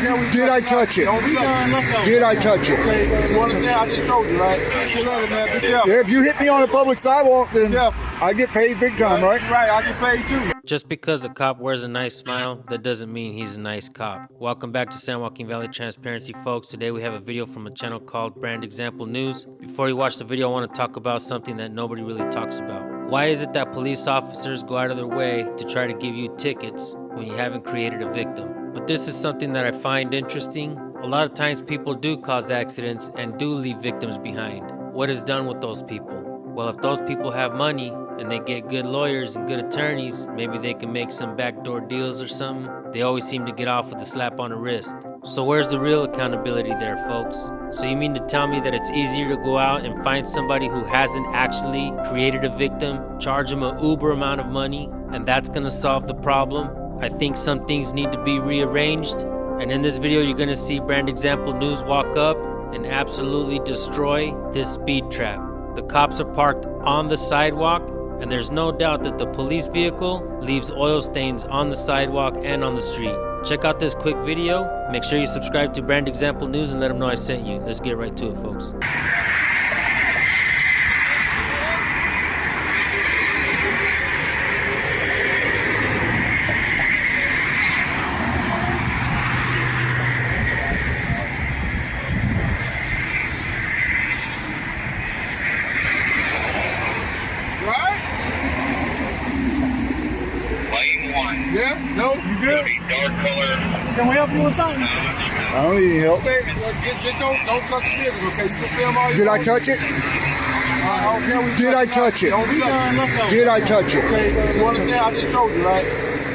Did I touch it? Did I touch it? Okay, you understand? I just told you, right? See you later, man. Be careful. If you hit me on a public sidewalk, then careful. I get paid big time, right? Right, I get paid too. Just because a cop wears a nice smile, that doesn't mean he's a nice cop. Welcome back to San Joaquin Valley Transparency, folks. Today we have a video from a channel called Brand Example News. Before you watch the video, I want to talk about something that nobody really talks about. Why is it that police officers go out of their way to try to give you tickets when you haven't created a victim? But this is something that I find interesting. A lot of times people do cause accidents and do leave victims behind. What is done with those people? Well, if those people have money and they get good lawyers and good attorneys, maybe they can make some backdoor deals or something. They always seem to get off with a slap on the wrist. So where's the real accountability there, folks? So you mean to tell me that it's easier to go out and find somebody who hasn't actually created a victim, charge them an uber amount of money, and that's gonna solve the problem? I think some things need to be rearranged. And in this video, you're gonna see Brand Example News walk up and absolutely destroy this speed trap. The cops are parked on the sidewalk, and there's no doubt that the police vehicle leaves oil stains on the sidewalk and on the street. Check out this quick video. Make sure you subscribe to Brand Example News and let them know I sent you. Let's get right to it, folks. Yeah? No? You good? Dark color. Can we help you with something? I don't need any help. Okay, just don't touch the vehicle, okay? You can film all you Did I want. touch it? Okay, Did I touch it? Don't touch it. Did I touch it? Okay, you understand? I just told you, right?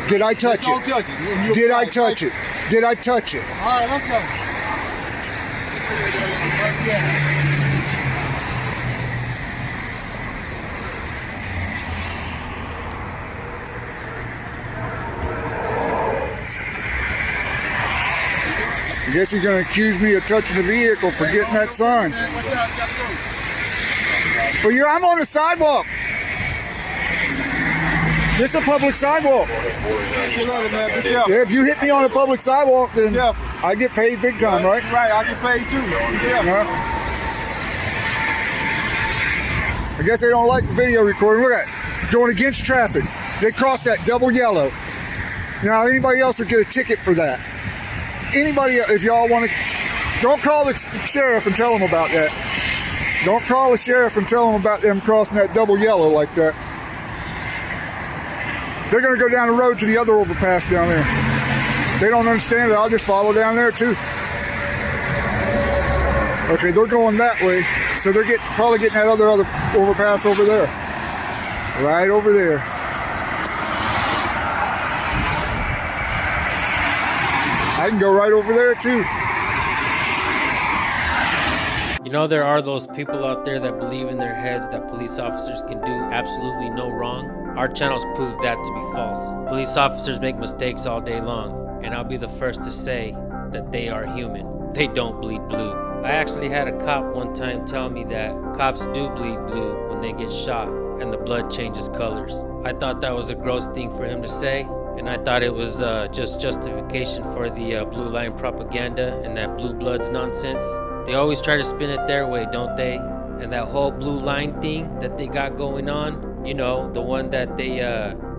Did I touch Don't it? touch it. And you'll Did be I right. touch it? Did I touch it? All right, let's go. Yeah. I guess you're going to accuse me of touching the vehicle for getting that sign. But I'm on the sidewalk. This is a public sidewalk. See you later, man. Be careful. If you hit me on a public sidewalk, then Careful. I get paid big time, right? Right, I get paid too. Be careful. I guess they don't like the video recording. Look at that. Going against traffic. They cross that double yellow. Now, anybody else would get a ticket for that. Anybody, if y'all want to, don't call the sheriff and tell them about that. Don't call the sheriff and tell them about them crossing that double yellow like that. They're going to go down the road to the other overpass down there. They don't understand it. I'll just follow down there too. Okay, they're going that way, so they're probably getting that other overpass over there. Right over there. I can go right over there too. You know, there are those people out there that believe in their heads that police officers can do absolutely no wrong. Our channels prove that to be false. Police officers make mistakes all day long, and I'll be the first to say that they are human. They don't bleed blue. I actually had a cop one time tell me that cops do bleed blue when they get shot and the blood changes colors. I thought that was a gross thing for him to say, and I thought it was just justification for the blue line propaganda and that blue bloods nonsense. They always try to spin it their way, don't they? And that whole blue line thing that they got going on, you know, the one that they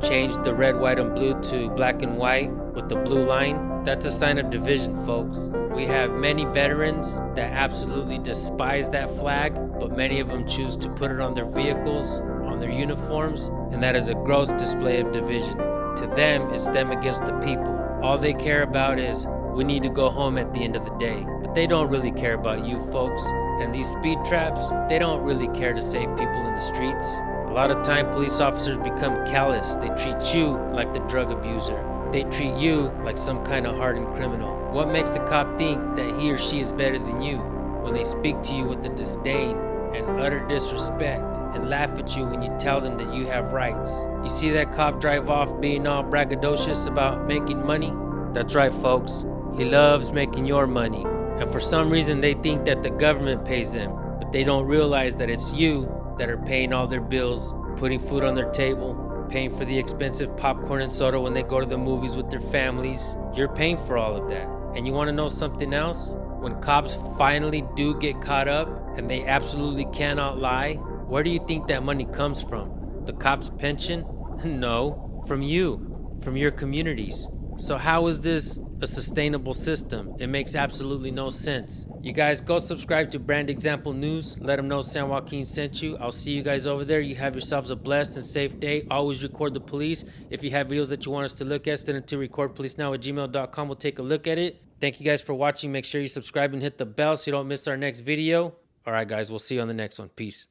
changed the red, white, and blue to black and white with the blue line, that's a sign of division, folks. We have many veterans that absolutely despise that flag, but many of them choose to put it on their vehicles, on their uniforms, and that is a gross display of division. To them, it's them against the people. All they care about is, we need to go home at the end of the day. But they don't really care about you folks. And these speed traps, they don't really care to save people in the streets. A lot of time, police officers become callous. They treat you like the drug abuser. They treat you like some kind of hardened criminal. What makes a cop think that he or she is better than you when they speak to you with the disdain and utter disrespect and laugh at you when you tell them that you have rights? You see that cop drive off being all braggadocious about making money? That's right, folks. He loves making your money. And for some reason, they think that the government pays them, but they don't realize that it's you that are paying all their bills, putting food on their table, paying for the expensive popcorn and soda when they go to the movies with their families. You're paying for all of that. And you want to know something else? When cops finally do get caught up and they absolutely cannot lie, where do you think that money comes from? The cops' pension? No, from you, from your communities. So how is this a sustainable system? It makes absolutely no sense. You guys go subscribe to Brand Example News. Let them know San Joaquin sent you. I'll see you guys over there. You have yourselves a blessed and safe day. Always record the police. If you have videos that you want us to look at, send it to recordpolicenow@gmail.com. We'll take a look at it. Thank you guys for watching. Make sure you subscribe and hit the bell so you don't miss our next video. All right, guys, we'll see you on the next one. Peace.